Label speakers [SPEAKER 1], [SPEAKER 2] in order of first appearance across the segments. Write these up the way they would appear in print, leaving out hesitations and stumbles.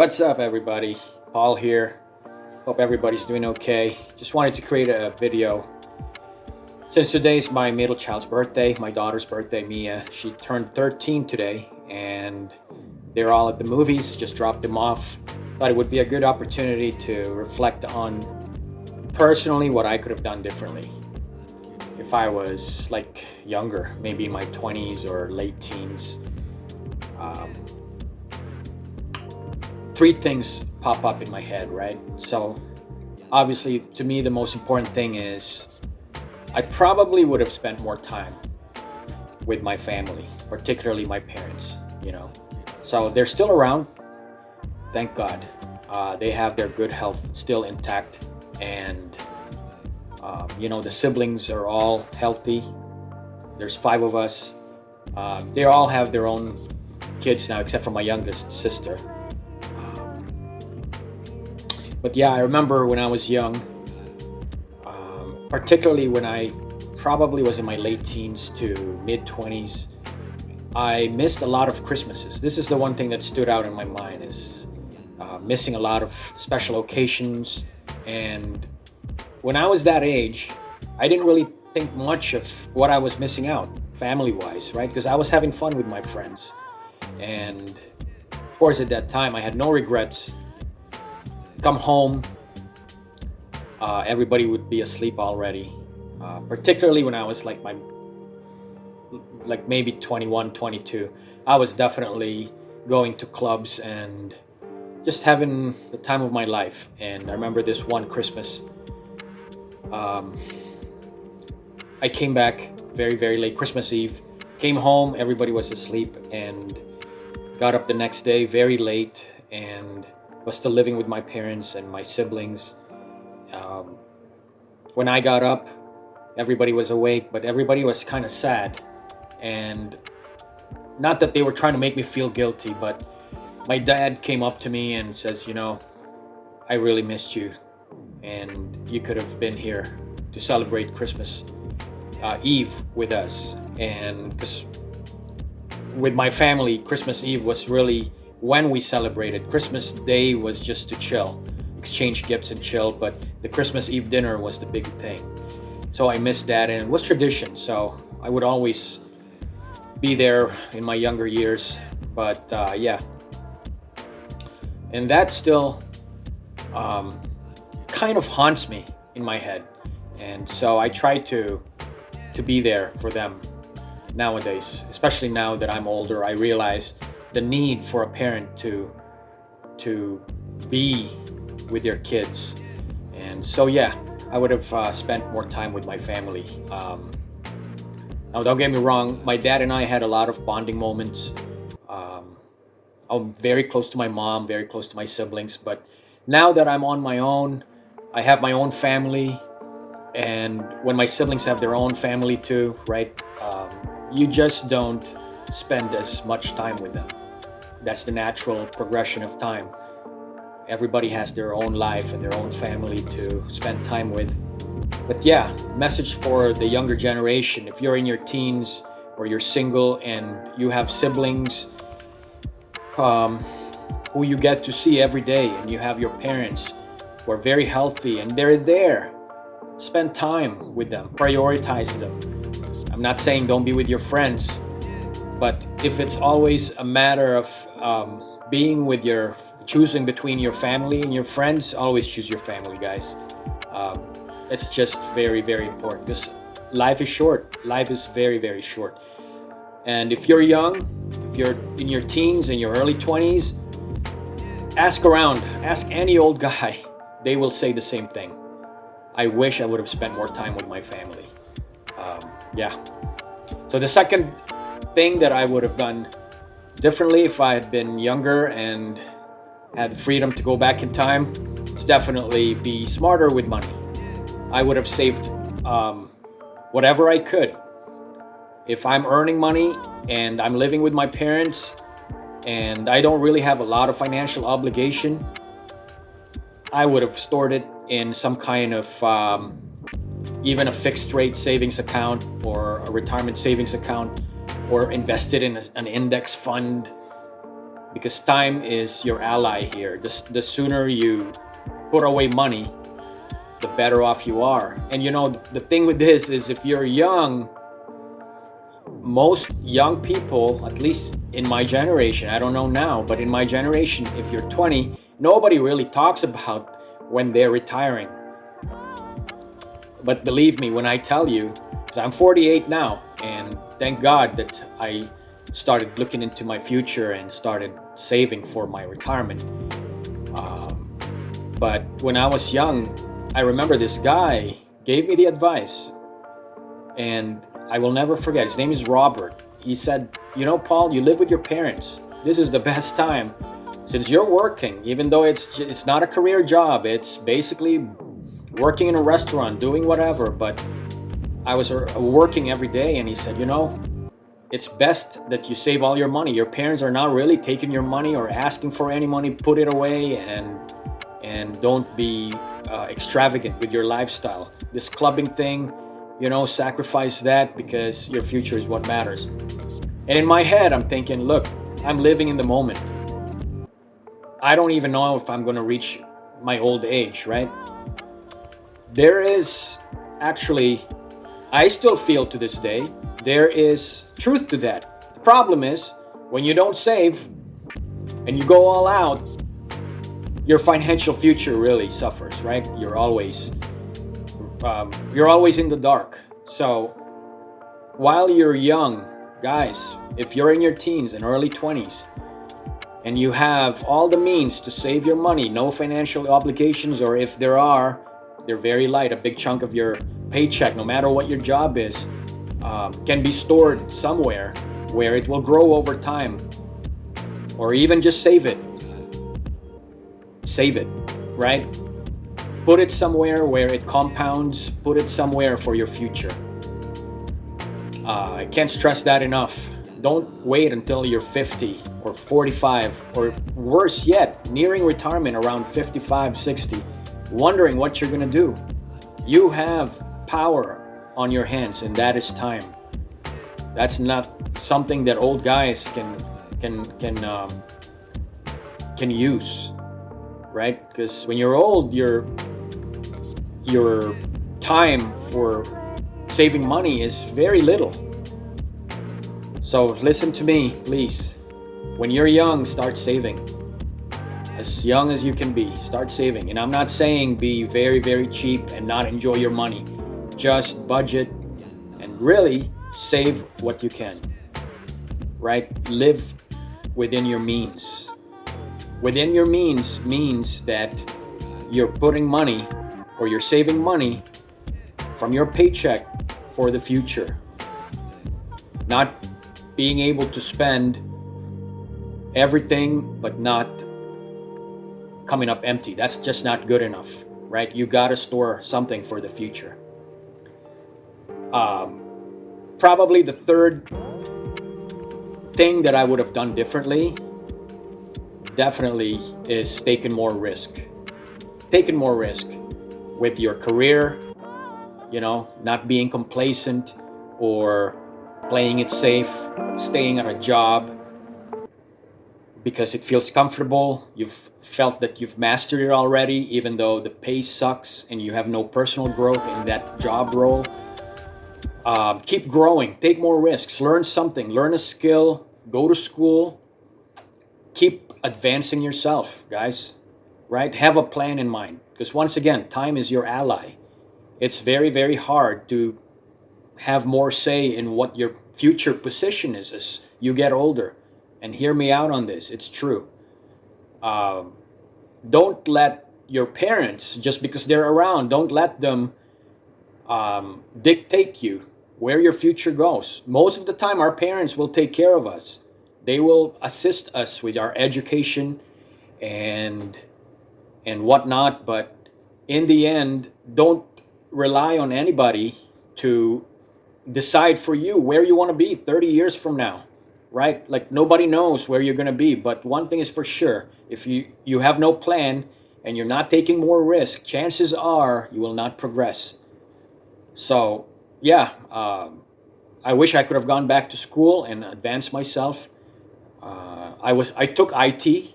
[SPEAKER 1] What's up, everybody? Paul here. Hope everybody's doing okay. Just wanted to create a video. Since today's my middle child's birthday, my daughter's birthday, Mia, she turned 13 today, and they're all at the movies. Just dropped them off. Thought it would be a good opportunity to reflect on personally what I could have done differently if I was like younger, maybe in my 20s or late teens. Um, Three things pop up in my head, right? So obviously, to me, the most important thing is I probably would have spent more time with my family, particularly my parents, you know. So they're still around, thank God. They have their good health still intact, and the siblings are all healthy. There's five of us. They all have their own kids now, except for my youngest sister. But yeah, I remember when I was young, particularly when I probably was in my late teens to mid 20s, I missed a lot of Christmases. This is the one thing that stood out in my mind is missing a lot of special occasions. And when I was that age, I didn't really think much of what I was missing out family-wise, right? Because I was having fun with my friends. And of course, at that time, I had no regrets. Come home, everybody would be asleep already. Particularly when I was like maybe 21, 22. I was definitely going to clubs and just having the time of my life. And I remember this one Christmas, I came back very, very late, Christmas Eve. Came home, everybody was asleep, and got up the next day very late, and was still living with my parents and my siblings. When I got up, everybody was awake, but everybody was kind of sad. And not that they were trying to make me feel guilty, but my dad came up to me and says, I really missed you, and you could have been here to celebrate Christmas Eve with us. And because with my family, Christmas Eve was really when we celebrated. Christmas Day was just to chill, exchange gifts and chill, but the Christmas Eve dinner was the big thing. So I missed that, and it was tradition, so I would always be there in my younger years. But yeah, and that still kind of haunts me in my head, and so I try to be there for them nowadays, especially now that I'm older. I realize the need for a parent to be with your kids. And so yeah, I would have spent more time with my family. Now don't get me wrong, my dad and I had a lot of bonding moments. I'm very close to my mom, very close to my siblings, but now that I'm on my own, I have my own family, and when my siblings have their own family too, right? You just don't spend as much time with them. That's the natural progression of time. Everybody has their own life and their own family to spend time with. But yeah, message for the younger generation: if you're in your teens or you're single and you have siblings who you get to see every day, and you have your parents who are very healthy and they're there, spend time with them, prioritize them. I'm not saying don't be with your friends, but if it's always a matter of choosing between your family and your friends, always choose your family, guys. It's just very, very important, because life is short. Life is very, very short. And if you're young, if you're in your teens and your early 20s, ask around, ask any old guy. They will say the same thing. I wish I would have spent more time with my family. Yeah. So the second thing that I would have done differently if I had been younger and had the freedom to go back in time is definitely be smarter with money. I would have saved whatever I could. If I'm earning money and I'm living with my parents and I don't really have a lot of financial obligation, I would have stored it in some kind of even a fixed rate savings account or a retirement savings account, or invested in an index fund because time is your ally here. The sooner you put away money, the better off you are. And you know, the thing with this is if you're young, most young people, at least in my generation, I don't know now, but in my generation, if you're 20, nobody really talks about when they're retiring. But believe me when I tell you, because I'm 48 now, and thank God that I started looking into my future and started saving for my retirement. Um, but when I was young, I remember this guy gave me the advice, and I will never forget. His name is Robert. He said, "You know, Paul, you live with your parents. This is the best time since you're working, even though it's not a career job. It's basically working in a restaurant, doing whatever. But I was working every day, and he said, you know, it's best that you save all your money. Your parents are not really taking your money or asking for any money. Put it away and don't be extravagant with your lifestyle. This clubbing thing, you know, sacrifice that because your future is what matters." And in my head, I'm thinking, look, I'm living in the moment. I don't even know if I'm going to reach my old age, right? There is actually, I still feel to this day, there is truth to that. The problem is when you don't save and you go all out, your financial future really suffers, right? You're always in the dark. So while you're young, guys, if you're in your teens and early 20s and you have all the means to save your money, no financial obligations, or if there are, they're very light. A big chunk of your paycheck, no matter what your job is, can be stored somewhere where it will grow over time, or even just save it. Save it, right? Put it somewhere where it compounds. Put it somewhere for your future. I can't stress that enough. Don't wait until you're 50 or 45, or worse yet, nearing retirement around 55, 60, wondering what you're going to do. You have power on your hands, and that is time. That's not something that old guys can use, right? Because when you're old, your time for saving money is very little. So listen to me, please. When you're young, start saving. As young as you can be, start saving. And I'm not saying be very, very cheap and not enjoy your money. Just budget and really save what you can, right? Live within your means. Within your means that you're putting money or you're saving money from your paycheck for the future. Not being able to spend everything but not coming up empty. That's just not good enough, right? You got to store something for the future. Probably the third thing that I would have done differently definitely is taking more risk. Taking more risk with your career, you know, not being complacent or playing it safe, staying at a job because it feels comfortable. You've felt that you've mastered it already, even though the pay sucks and you have no personal growth in that job role. Keep growing, take more risks, learn something, learn a skill, go to school, keep advancing yourself, guys, right? Have a plan in mind, because once again, time is your ally. It's very, very hard to have more say in what your future position is as you get older. And hear me out on this, it's true. Don't let your parents, just because they're around, don't let them dictate you where your future goes. Most of the time, our parents will take care of us. They will assist us with our education and whatnot. But in the end, don't rely on anybody to decide for you where you want to be 30 years from now, right? Like nobody knows where you're going to be. But one thing is for sure, if you have no plan and you're not taking more risk, chances are you will not progress. So yeah, I wish I could have gone back to school and advanced myself. I took IT.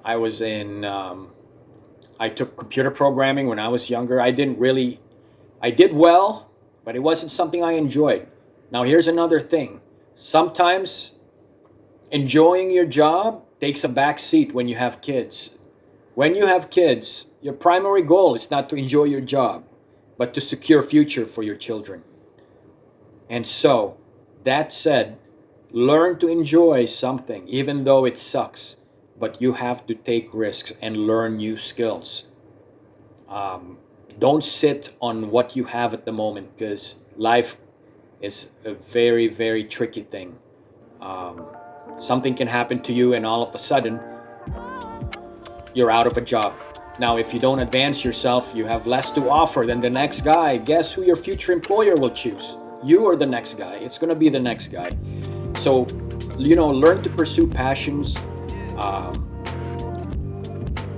[SPEAKER 1] I was in I took computer programming when I was younger. I did well, but it wasn't something I enjoyed. Now here's another thing. Sometimes enjoying your job takes a back seat when you have kids. When you have kids, your primary goal is not to enjoy your job, but to secure a future for your children. And so, that said, learn to enjoy something, even though it sucks. But you have to take risks and learn new skills. Um, don't sit on what you have at the moment because life is a very, very tricky thing. Um, Something can happen to you, and all of a sudden, you're out of a job. Now, if you don't advance yourself, you have less to offer than the next guy. Guess who your future employer will choose? You or the next guy? It's going to be the next guy. So, learn to pursue passions. Um,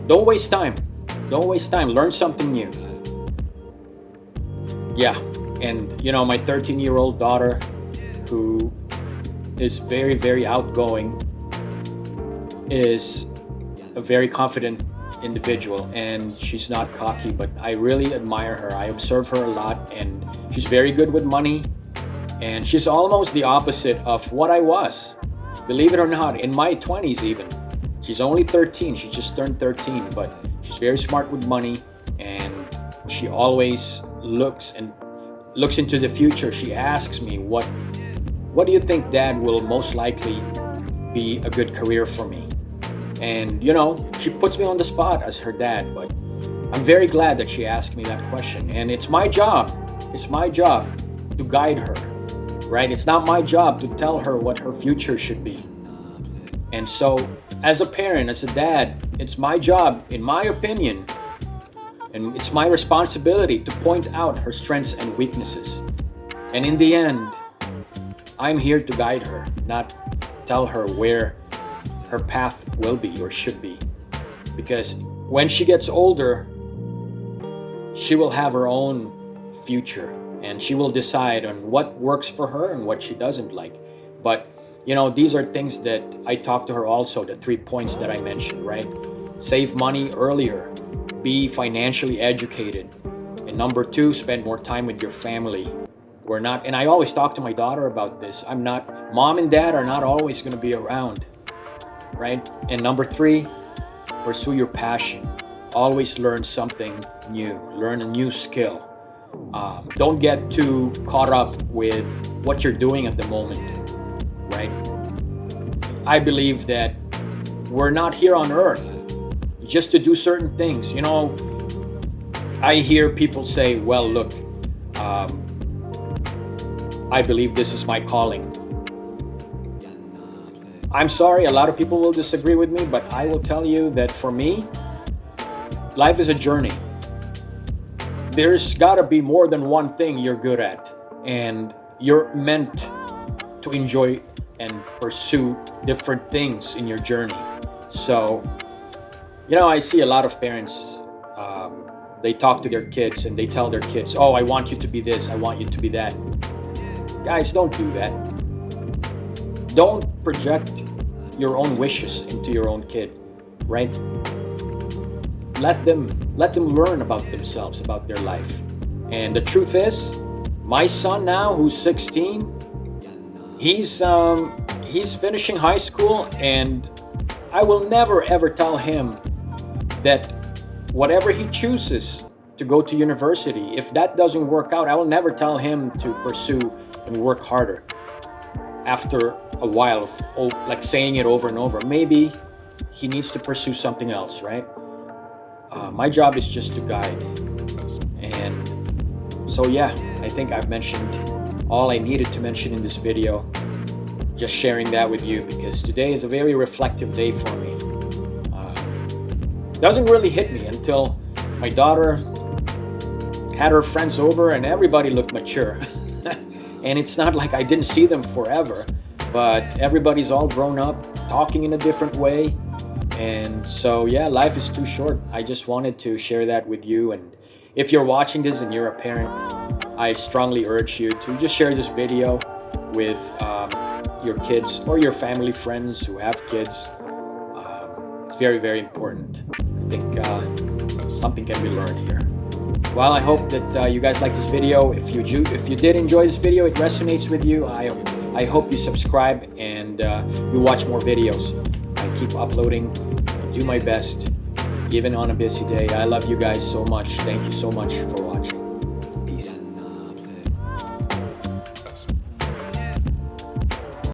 [SPEAKER 1] don't waste time. Don't waste time. Learn something new. Yeah. And, my 13-year-old daughter, who is very, very outgoing, is a very confident individual, and she's not cocky, but I really admire her. I observe her a lot, and she's very good with money, and she's almost the opposite of what I was. Believe it or not, in my 20s even. She's only 13. She just turned 13, but she's very smart with money, and she always looks into the future. She asks me, what do you think, Dad, will most likely be a good career for me? And she puts me on the spot as her dad, but I'm very glad that she asked me that question. And it's my job. It's my job to guide her, right? It's not my job to tell her what her future should be. And so, as a parent, as a dad, it's my job, in my opinion, and it's my responsibility to point out her strengths and weaknesses. And in the end, I'm here to guide her, not tell her where her path will be or should be. Because when she gets older, she will have her own future, and she will decide on what works for her and what she doesn't like. But these are things that I talk to her also, the 3 points that I mentioned, right? Save money earlier, be financially educated, and number 2, spend more time with your family. And I always talk to my daughter about this. Mom and dad are not always going to be around, right? And number 3, pursue your passion. Always learn something new, learn a new skill. Don't get too caught up with what you're doing at the moment, right? I believe that we're not here on earth just to do certain things. I hear people say, well, look, I believe this is my calling. I'm sorry, a lot of people will disagree with me, but I will tell you that for me, life is a journey. There's got to be more than one thing you're good at, and you're meant to enjoy and pursue different things in your journey. So, I see a lot of parents, they talk to their kids and they tell their kids, oh, I want you to be this, I want you to be that. Guys, don't do that. Don't project your own wishes into your own kid, right? Let them learn about themselves, about their life. And the truth is, my son now, who's 16, he's finishing high school, and I will never ever tell him that whatever he chooses to go to university, if that doesn't work out, I will never tell him to pursue and work harder. After a while of like saying it over and over, maybe he needs to pursue something else, right? My job is just to guide. And so yeah, I think I've mentioned all I needed to mention in this video. Just sharing that with you because today is a very reflective day for me. Doesn't really hit me until my daughter had her friends over and everybody looked mature. And it's not like I didn't see them forever, but everybody's all grown up, talking in a different way. And so yeah, life is too short. I just wanted to share that with you. And if you're watching this and you're a parent, I strongly urge you to just share this video with your kids or your family, friends who have kids. It's very, very important. I think something can be learned here. Well, I hope that you guys like this video. If you did enjoy this video, it resonates with you, I hope you subscribe and you watch more videos. I keep uploading, do my best, even on a busy day. I love you guys so much. Thank you so much for watching. Peace.